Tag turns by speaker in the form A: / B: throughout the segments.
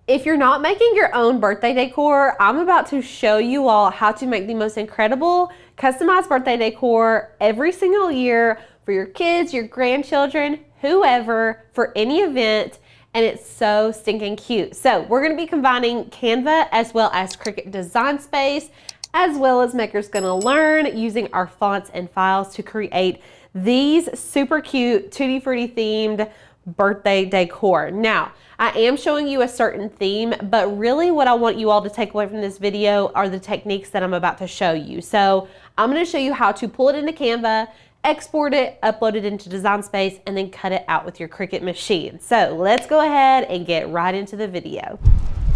A: If you're not making your own birthday decor, I'm about to show you all how to make the most incredible customized birthday decor every single year for your kids, your grandchildren, whoever, for any event, and it's so stinking cute. So we're gonna be combining Canva as well as Cricut Design Space, as well as Maker's Gonna Learn, using our fonts and files to create these super cute Tutti Frutti themed birthday decor. Now, I am showing you a certain theme, but really what I want you all to take away from this video are the techniques that I'm about to show you. So I'm going to show you how to pull it into Canva, export it, upload it into Design Space, and then cut it out with your Cricut machine. So let's go ahead and get right into the video.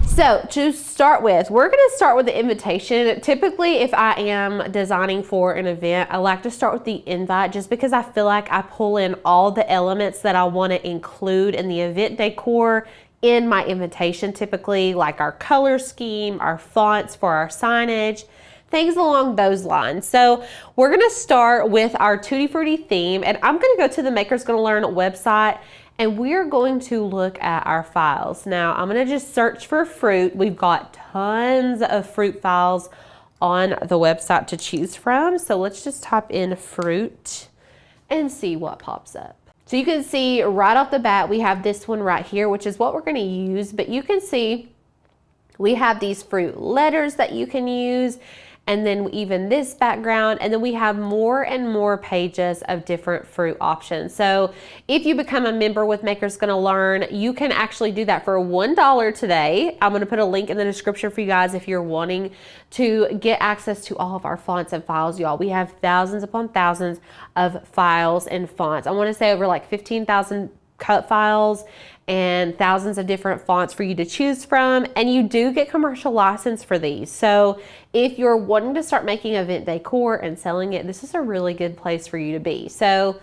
A: So to start with, we're going to start with the invitation. Typically, if I am designing for an event, I like to start with the invite just because I feel like I pull in all the elements that I want to include in the event decor in my invitation, typically like our color scheme, our fonts for our signage, things along those lines. So we're going to start with our Tutti Frutti theme, and I'm going to go to the Maker's Gonna Learn website, and we're going to look at our files. Now, I'm gonna just search for fruit. We've got tons of fruit files on the website to choose from. So let's just type in fruit and see what pops up. So you can see right off the bat, we have this one right here, which is what we're gonna use, but you can see we have these fruit letters that you can use, and then even this background, and then we have more and more pages of different fruit options. So if you become a member with Maker's Gonna Learn, you can actually do that for $1 today. I'm gonna put a link in the description for you guys if you're wanting to get access to all of our fonts and files, y'all. We have thousands upon thousands of files and fonts. I wanna say over like 15,000 cut files and thousands of different fonts for you to choose from, and you do get commercial license for these. So if you're wanting to start making event decor and selling it, this is a really good place for you to be. So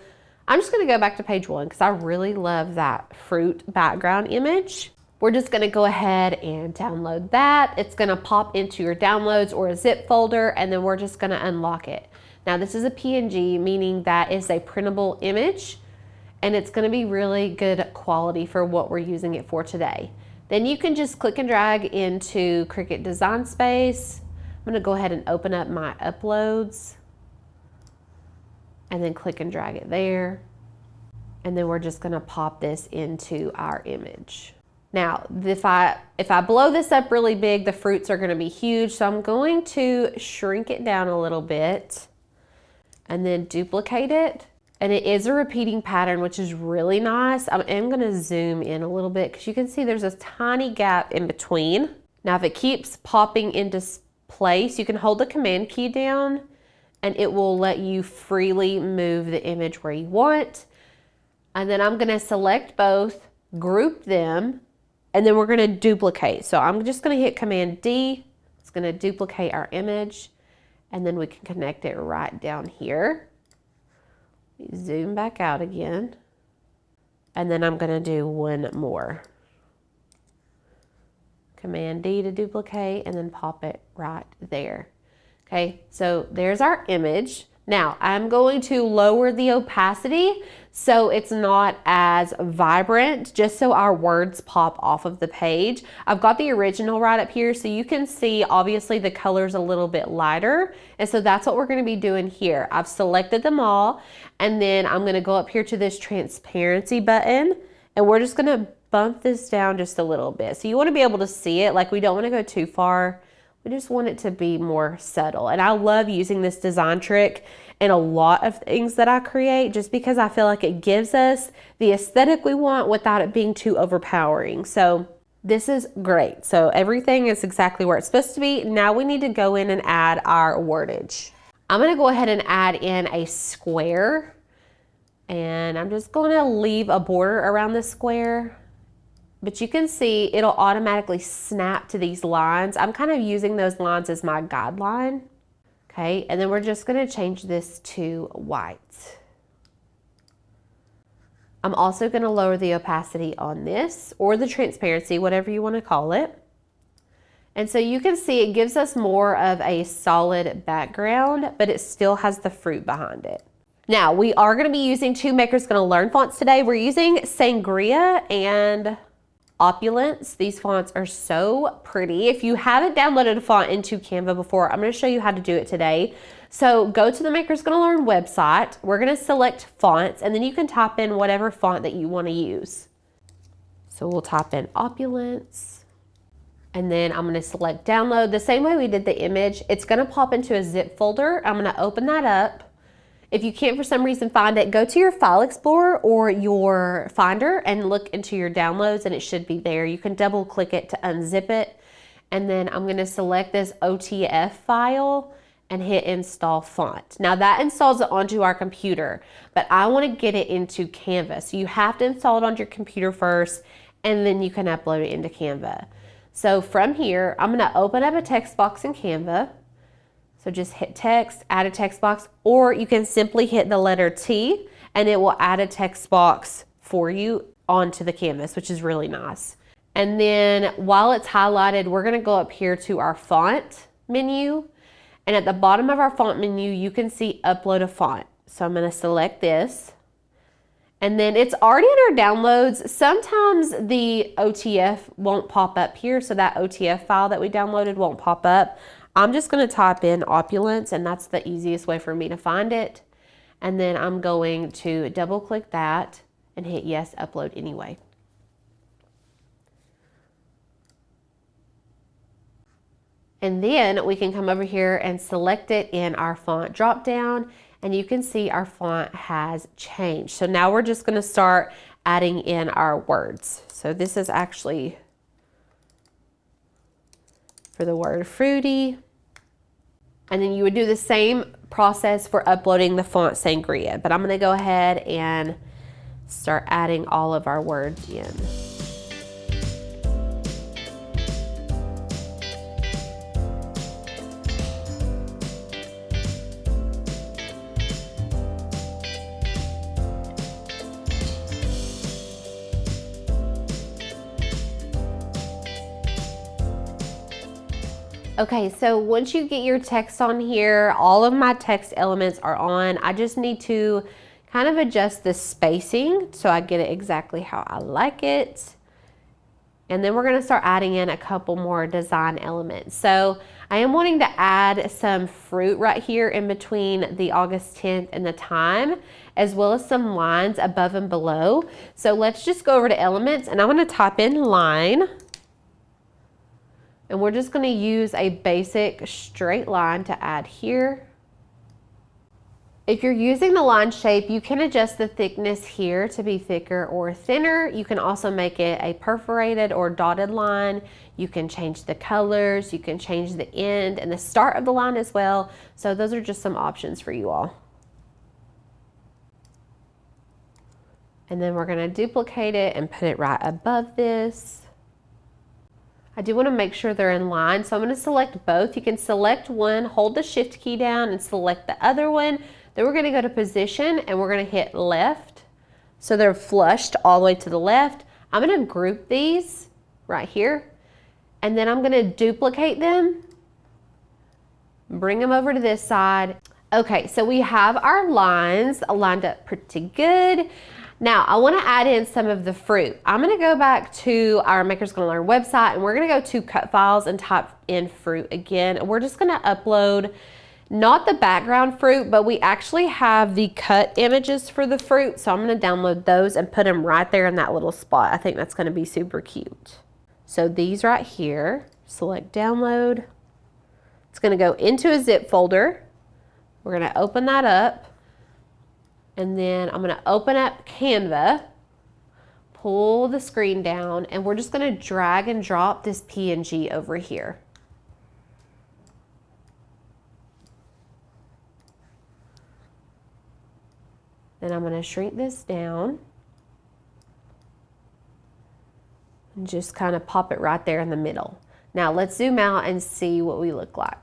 A: I'm just gonna go back to page 1 because I really love that fruit background image. We're just gonna go ahead and download that. It's gonna pop into your downloads or a zip folder, and then we're just gonna unlock it. Now this is a PNG, meaning that is a printable image, and it's gonna be really good quality for what we're using it for today. Then you can just click and drag into Cricut Design Space. I'm gonna go ahead and open up my uploads and then click and drag it there. And then we're just gonna pop this into our image. Now, if I blow this up really big, the fruits are gonna be huge. So I'm going to shrink it down a little bit and then duplicate it. And it is a repeating pattern, which is really nice. I am gonna zoom in a little bit because you can see there's a tiny gap in between. Now, if it keeps popping into place, you can hold the command key down and it will let you freely move the image where you want. And then I'm gonna select both, group them, and then we're gonna duplicate. So I'm just gonna hit Command D. It's gonna duplicate our image, and then we can connect it right down here. Zoom back out again, and then I'm gonna do one more. Command D to duplicate, and then pop it right there. Okay, so there's our image. Now I'm going to lower the opacity so it's not as vibrant, just so our words pop off of the page. I've got the original right up here, so you can see obviously the color's a little bit lighter, and so that's what we're gonna be doing here. I've selected them all, and then I'm gonna go up here to this transparency button, and we're just gonna bump this down just a little bit. So you wanna be able to see it, like we don't wanna go too far. We just want it to be more subtle. And I love using this design trick in a lot of things that I create, just because I feel like it gives us the aesthetic we want without it being too overpowering. So this is great. So everything is exactly where it's supposed to be. Now we need to go in and add our wordage. I'm gonna go ahead and add in a square, and I'm just gonna leave a border around the square. But you can see it'll automatically snap to these lines. I'm kind of using those lines as my guideline. Okay, and then we're just gonna change this to white. I'm also gonna lower the opacity on this, or the transparency, whatever you wanna call it. And so you can see it gives us more of a solid background, but it still has the fruit behind it. Now, we are gonna be using two Maker's Gonna Learn fonts today. We're using Sangria and Opulence. These fonts are so pretty. If you haven't downloaded a font into Canva before, I'm going to show you how to do it today. So go to the Makers Gonna Learn website. We're going to select fonts, and then you can type in whatever font that you want to use. So we'll type in Opulence, and then I'm going to select download the same way we did the image. It's going to pop into a zip folder. I'm going to open that up. If you can't for some reason find it, go to your File Explorer or your Finder and look into your downloads, and it should be there. You can double click it to unzip it. And then I'm going to select this OTF file and hit install font. Now that installs it onto our computer, but I want to get it into Canva. So you have to install it on your computer first, and then you can upload it into Canva. So from here, I'm going to open up a text box in Canva. So just hit text, add a text box, or you can simply hit the letter T and it will add a text box for you onto the canvas, which is really nice. And then while it's highlighted, we're gonna go up here to our font menu. And at the bottom of our font menu, you can see upload a font. So I'm gonna select this. And then it's already in our downloads. Sometimes the OTF won't pop up here, so that OTF file that we downloaded won't pop up. I'm just going to type in Opulence, and that's the easiest way for me to find it. And then I'm going to double click that and hit yes, upload anyway. And then we can come over here and select it in our font drop down, and you can see our font has changed. So now we're just going to start adding in our words. So this is actually for the word fruity. And then you would do the same process for uploading the font Sangria, but I'm going to go ahead and start adding all of our words in. Okay, so once you get your text on here, all of my text elements are on. I just need to kind of adjust the spacing so I get it exactly how I like it. And then we're gonna start adding in a couple more design elements. So I am wanting to add some fruit right here in between the August 10th and the time, as well as some lines above and below. So let's just go over to elements, and I'm gonna type in line. And we're just going to use a basic straight line to add here. If you're using the line shape, you can adjust the thickness here to be thicker or thinner. You can also make it a perforated or dotted line. You can change the colors, you can change the end and the start of the line as well. So those are just some options for you all. And then we're going to duplicate it and put it right above this. I do want to make sure they're in line, so I'm going to select both. You can select one, hold the shift key down and select the other one. Then we're going to go to position and we're going to hit left. So they're flushed all the way to the left. I'm going to group these right here, and then I'm going to duplicate them, bring them over to this side. Okay, so we have our lines lined up pretty good. Now, I want to add in some of the fruit. I'm going to go back to our Makers Gonna Learn website, and we're going to go to cut files and type in fruit again. And we're just going to upload not the background fruit, but we actually have the cut images for the fruit. So I'm going to download those and put them right there in that little spot. I think that's going to be super cute. So these right here, select download. It's going to go into a zip folder. We're going to open that up. And then I'm going to open up Canva, pull the screen down, and we're just going to drag and drop this PNG over here. Then I'm going to shrink this down and just kind of pop it right there in the middle. Now let's zoom out and see what we look like.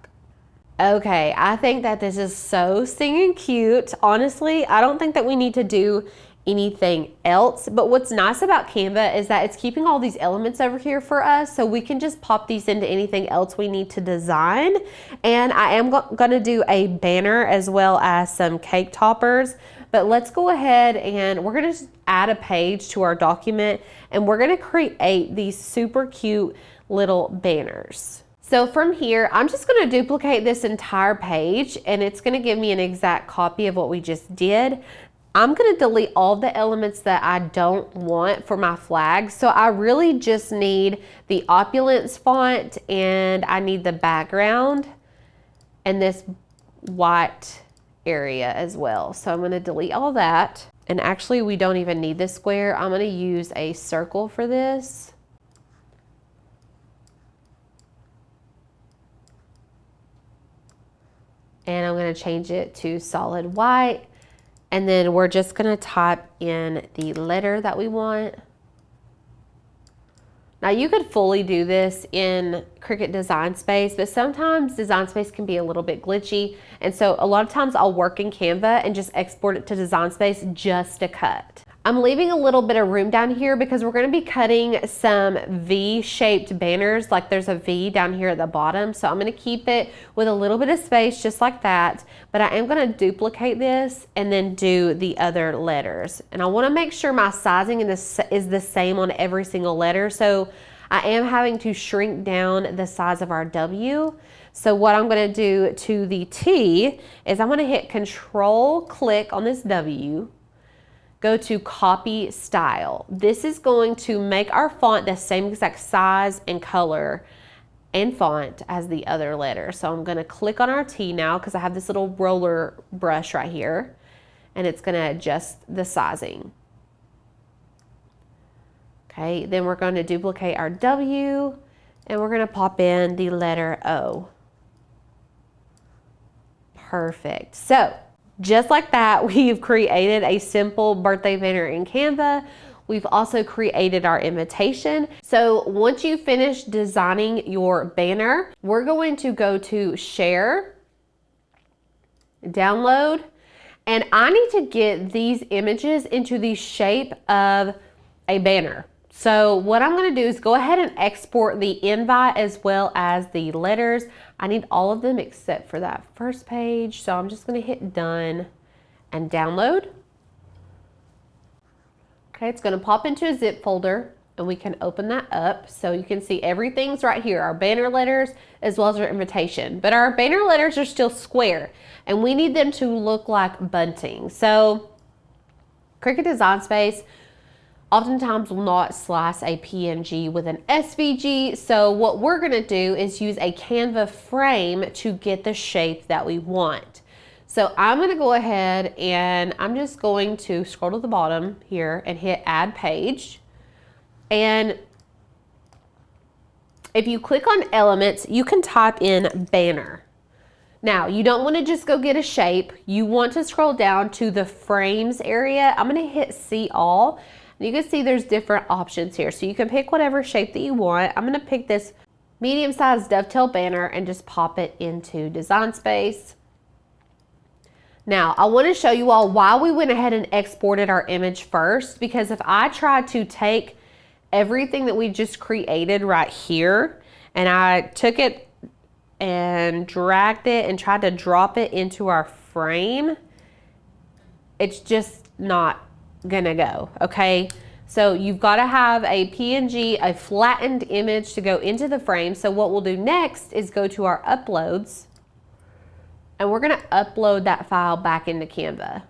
A: Okay, I think that this is so stinking cute. Honestly, I don't think that we need to do anything else, but what's nice about Canva is that it's keeping all these elements over here for us, so we can just pop these into anything else we need to design. And I am gonna do a banner as well as some cake toppers, But let's go ahead and we're gonna just add a page to our document, and we're gonna create these super cute little banners. So from here, I'm just gonna duplicate this entire page, and it's gonna give me an exact copy of what we just did. I'm gonna delete all the elements that I don't want for my flag. So I really just need the opulence font, and I need the background and this white area as well. So I'm going to delete all that. And actually we don't even need this square. I'm going to use a circle for this. And I'm going to change it to solid white. And then we're just going to type in the letter that we want. Now you could fully do this in Cricut Design Space, but sometimes Design Space can be a little bit glitchy. And so a lot of times I'll work in Canva and just export it to Design Space just to cut. I'm leaving a little bit of room down here because we're going to be cutting some V-shaped banners, like there's a V down here at the bottom. So I'm going to keep it with a little bit of space just like that, but I am going to duplicate this and then do the other letters. And I want to make sure my sizing is the same on every single letter. So I am having to shrink down the size of our W. So what I'm going to do to the T is I'm going to hit Control-click on this W. Go to copy style. This is going to make our font the same exact size and color and font as the other letter. So I'm going to click on our T now because I have this little roller brush right here, and it's going to adjust the sizing. Okay, then we're going to duplicate our W, and we're going to pop in the letter O. Perfect. So just like that, we've created a simple birthday banner in Canva. We've also created our invitation. So once you finish designing your banner, we're going to go to Share, Download, and I need to get these images into the shape of a banner. So what I'm going to do is go ahead and export the invite as well as the letters. I need all of them except for that first page. So I'm just going to hit done and download. Okay, it's going to pop into a zip folder and we can open that up. So you can see everything's right here, our banner letters as well as our invitation. But our banner letters are still square and we need them to look like bunting. So Cricut Design Space oftentimes will not slice a PNG with an SVG. So what we're gonna do is use a Canva frame to get the shape that we want. So I'm gonna go ahead and I'm just going to scroll to the bottom here and hit add page. And if you click on elements, you can type in banner. Now, you don't want to just go get a shape. You want to scroll down to the frames area. I'm going to hit see all. And you can see there's different options here. So you can pick whatever shape that you want. I'm going to pick this medium-sized dovetail banner and just pop it into Design Space. Now, I want to show you all why we went ahead and exported our image first, because if I tried to take everything that we just created right here and I took it and dragged it and tried to drop it into our frame, it's just not gonna go, okay? So you've got to have a PNG, a flattened image to go into the frame. So what we'll do next is go to our uploads and we're gonna upload that file back into Canva.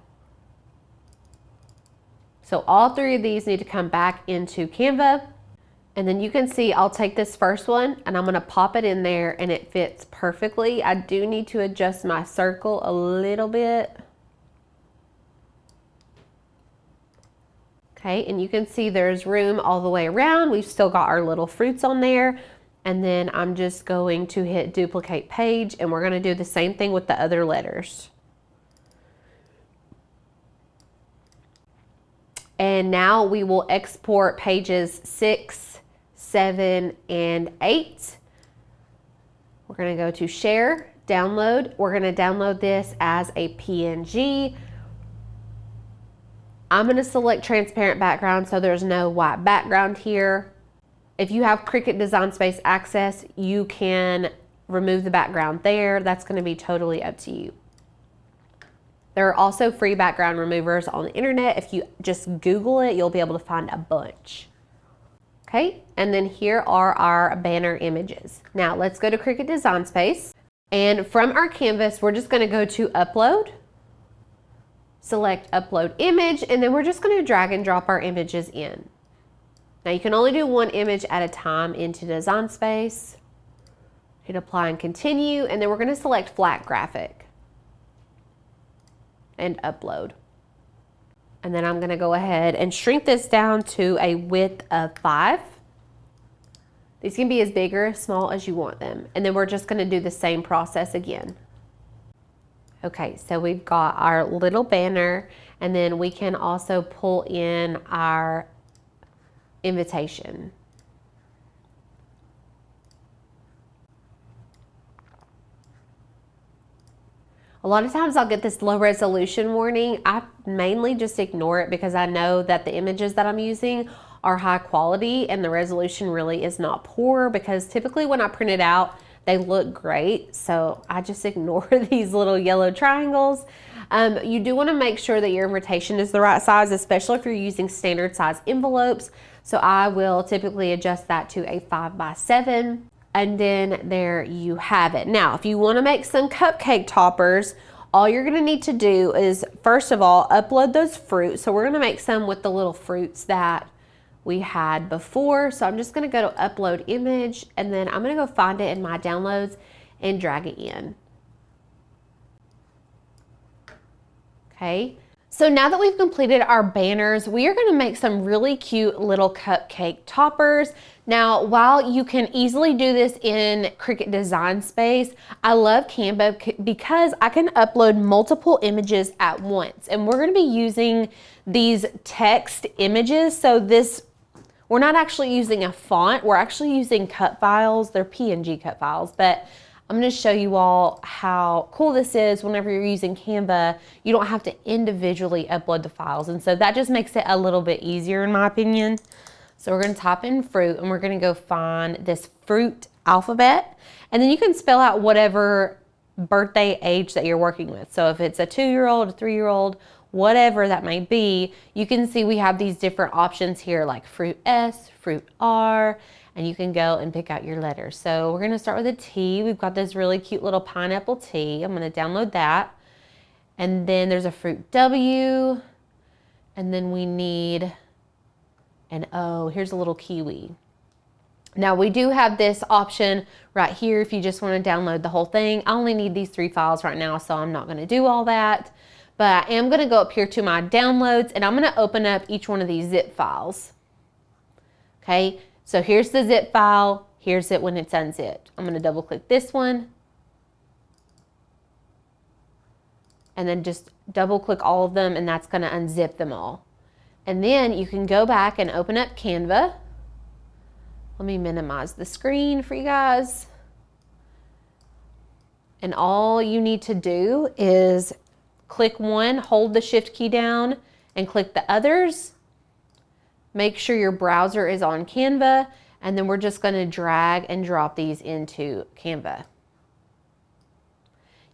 A: So all three of these need to come back into Canva. And then you can see I'll take this first one and I'm gonna pop it in there and it fits perfectly. I do need to adjust my circle a little bit. Okay, and you can see there's room all the way around. We've still got our little fruits on there. And then I'm just going to hit duplicate page and we're gonna do the same thing with the other letters. And now we will export pages 6, 7, and 8. We're gonna go to share, download. We're gonna download this as a PNG. I'm gonna select transparent background so there's no white background here. If you have Cricut Design Space access, you can remove the background there. That's gonna be totally up to you. There are also free background removers on the internet. If you just Google it, you'll be able to find a bunch. Okay, and then here are our banner images. Now let's go to Cricut Design Space. And from our canvas, we're just gonna go to Upload, select Upload Image, and then we're just gonna drag and drop our images in. Now you can only do one image at a time into Design Space. Hit Apply and Continue, and then we're gonna select Flat Graphic and Upload. And then I'm gonna go ahead and shrink this down to a width of 5. These can be as big or as small as you want them. And then we're just gonna do the same process again. Okay, so we've got our little banner, and then we can also pull in our invitation. A lot of times I'll get this low resolution warning. I mainly just ignore it because I know that the images that I'm using are high quality and the resolution really is not poor, because typically when I print it out, they look great. So I just ignore these little yellow triangles. You do want to make sure that your invitation is the right size, especially if you're using standard size envelopes. So I will typically adjust that to a 5x7. And then there you have it. Now, if you want to make some cupcake toppers, all you're going to need to do is, first of all, upload those fruits. So we're going to make some with the little fruits that we had before. So I'm just going to go to Upload Image, and then I'm going to go find it in my downloads and drag it in. Okay. So now that we've completed our banners, we are going to make some really cute little cupcake toppers. Now, while you can easily do this in Cricut Design Space, I love Canva because I can upload multiple images at once. And we're going to be using these text images. So we're not actually using a font, we're actually using cut files. They're PNG cut files, but I'm going to show you all how cool this is. Whenever you're using Canva, you don't have to individually upload the files. And so that just makes it a little bit easier in my opinion. So we're going to type in fruit, and we're going to go find this fruit alphabet. And then you can spell out whatever birthday age that you're working with. So if it's a 2-year-old, a 3-year-old, whatever that may be, you can see we have these different options here like fruit S, fruit R, and you can go and pick out your letters. So we're gonna start with a T. We've got this really cute little pineapple T. I'm gonna download that. And then there's a fruit W, and then we need an O. Here's a little kiwi. Now we do have this option right here if you just wanna download the whole thing. I only need these 3 files right now, so I'm not gonna do all that. But I am gonna go up here to my downloads, and I'm gonna open up each one of these zip files. Okay. So here's the zip file, here's it when it's unzipped. I'm going to double click this one, and then just double click all of them, and that's going to unzip them all. And then you can go back and open up Canva. Let me minimize the screen for you guys. And all you need to do is click one, hold the Shift key down, and click the others. Make sure your browser is on Canva, and then we're just going to drag and drop these into Canva.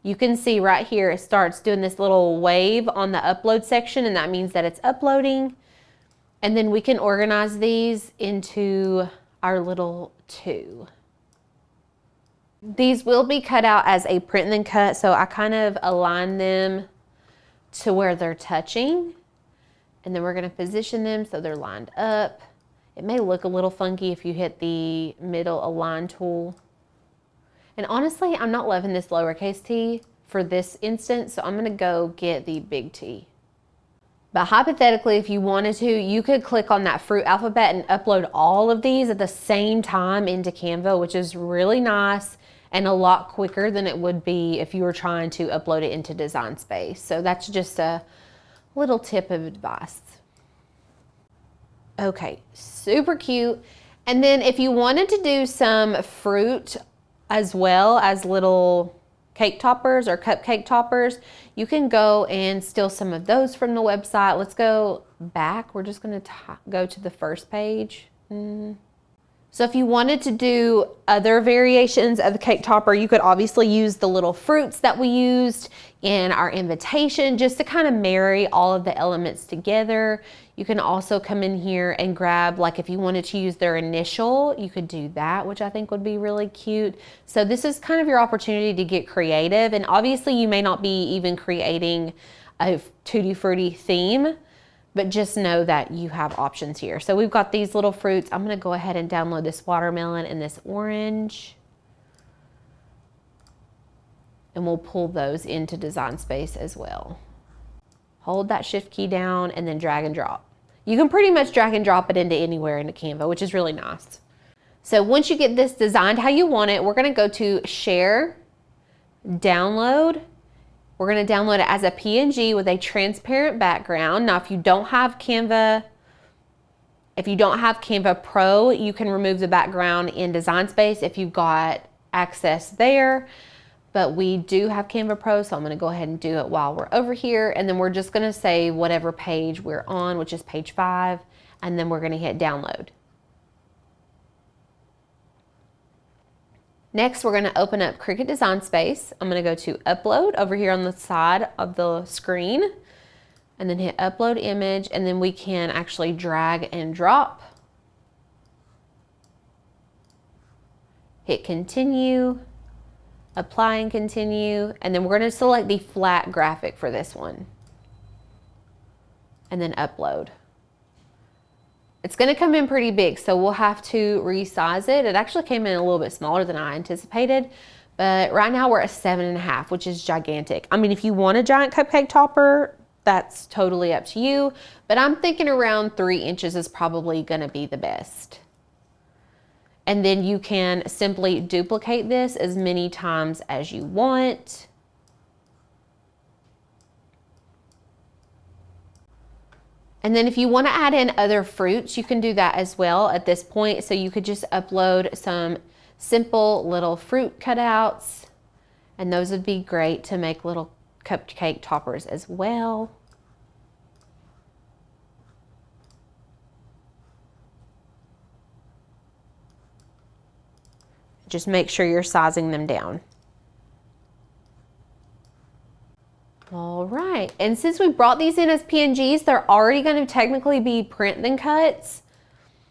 A: You can see right here it starts doing this little wave on the upload section, and that means that it's uploading. And then we can organize these into our little 2. These will be cut out as a print and then cut, so I kind of align them to where they're touching. And then we're going to position them so they're lined up. It may look a little funky if you hit the middle align tool. And honestly, I'm not loving this lowercase t for this instance, so I'm going to go get the big T. But hypothetically, if you wanted to, you could click on that fruit alphabet and upload all of these at the same time into Canva, which is really nice and a lot quicker than it would be if you were trying to upload it into Design Space. So that's just a little tip of advice. Okay, super cute. And then if you wanted to do some fruit as well as little cake toppers or cupcake toppers, you can go and steal some of those from the website. Let's go back. We're just going to go to the first page. So if you wanted to do other variations of the cake topper, you could obviously use the little fruits that we used in our invitation just to kind of marry all of the elements together. You can also come in here and grab, like if you wanted to use their initial, you could do that, which I think would be really cute. So this is kind of your opportunity to get creative. And obviously you may not be even creating a Tutti Frutti theme, but just know that you have options here. So we've got these little fruits. I'm gonna go ahead and download this watermelon and this orange. And we'll pull those into Design Space as well. Hold that shift key down and then drag and drop. You can pretty much drag and drop it into anywhere into Canva, which is really nice. So once you get this designed how you want it, we're gonna go to Share, Download. We're gonna download it as a PNG with a transparent background. Now, if you don't have Canva Pro, you can remove the background in Design Space if you've got access there. But we do have Canva Pro, so I'm gonna go ahead and do it while we're over here. And then we're just gonna say whatever page we're on, which is page 5, and then we're gonna hit download. Next, we're gonna open up Cricut Design Space. I'm gonna go to Upload over here on the side of the screen, and then hit Upload Image, and then we can actually drag and drop. Hit Continue, Apply and Continue, and then we're gonna select the flat graphic for this one, and then Upload. It's gonna come in pretty big, so we'll have to resize it. It actually came in a little bit smaller than I anticipated, but right now we're at 7.5, which is gigantic. I mean, if you want a giant cupcake topper, that's totally up to you, but I'm thinking around 3 inches is probably gonna be the best. And then you can simply duplicate this as many times as you want. And then if you want to add in other fruits, you can do that as well at this point. So you could just upload some simple little fruit cutouts, and those would be great to make little cupcake toppers as well. Just make sure you're sizing them down. All right, and since we brought these in as PNGs, they're already going to technically be print then cuts.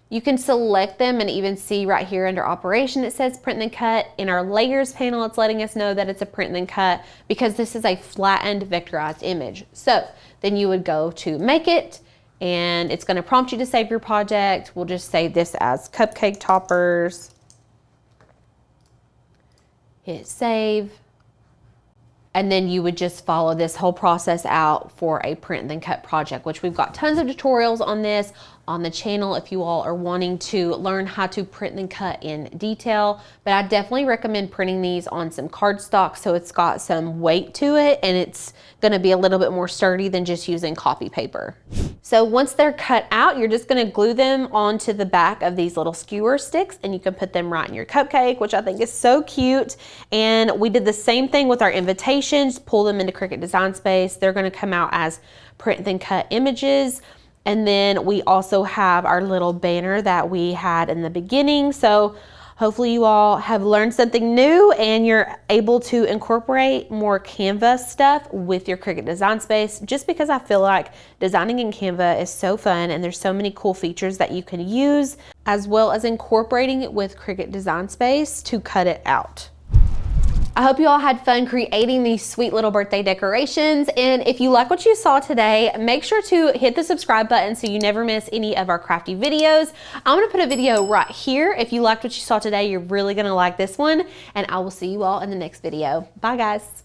A: You can select them and even see right here under operation, it says print then cut. In our layers panel, it's letting us know that it's a print then cut because this is a flattened vectorized image. So then you would go to make it, and it's going to prompt you to save your project. We'll just save this as cupcake toppers. Hit save. And then you would just follow this whole process out for a print then cut project, which we've got tons of tutorials on this on the channel if you all are wanting to learn how to print then cut in detail. But I definitely recommend printing these on some cardstock so it's got some weight to it and it's gonna be a little bit more sturdy than just using copy paper. So once they're cut out, you're just gonna glue them onto the back of these little skewer sticks, and you can put them right in your cupcake, which I think is so cute. And we did the same thing with our invitations, pull them into Cricut Design Space. They're gonna come out as print then cut images. And then we also have our little banner that we had in the beginning. So hopefully you all have learned something new and you're able to incorporate more Canva stuff with your Cricut Design Space, just because I feel like designing in Canva is so fun and there's so many cool features that you can use, as well as incorporating it with Cricut Design Space to cut it out. I hope you all had fun creating these sweet little birthday decorations. And if you like what you saw today, make sure to hit the subscribe button so you never miss any of our crafty videos. I'm gonna put a video right here. If you liked what you saw today, you're really gonna like this one. And I will see you all in the next video. Bye guys.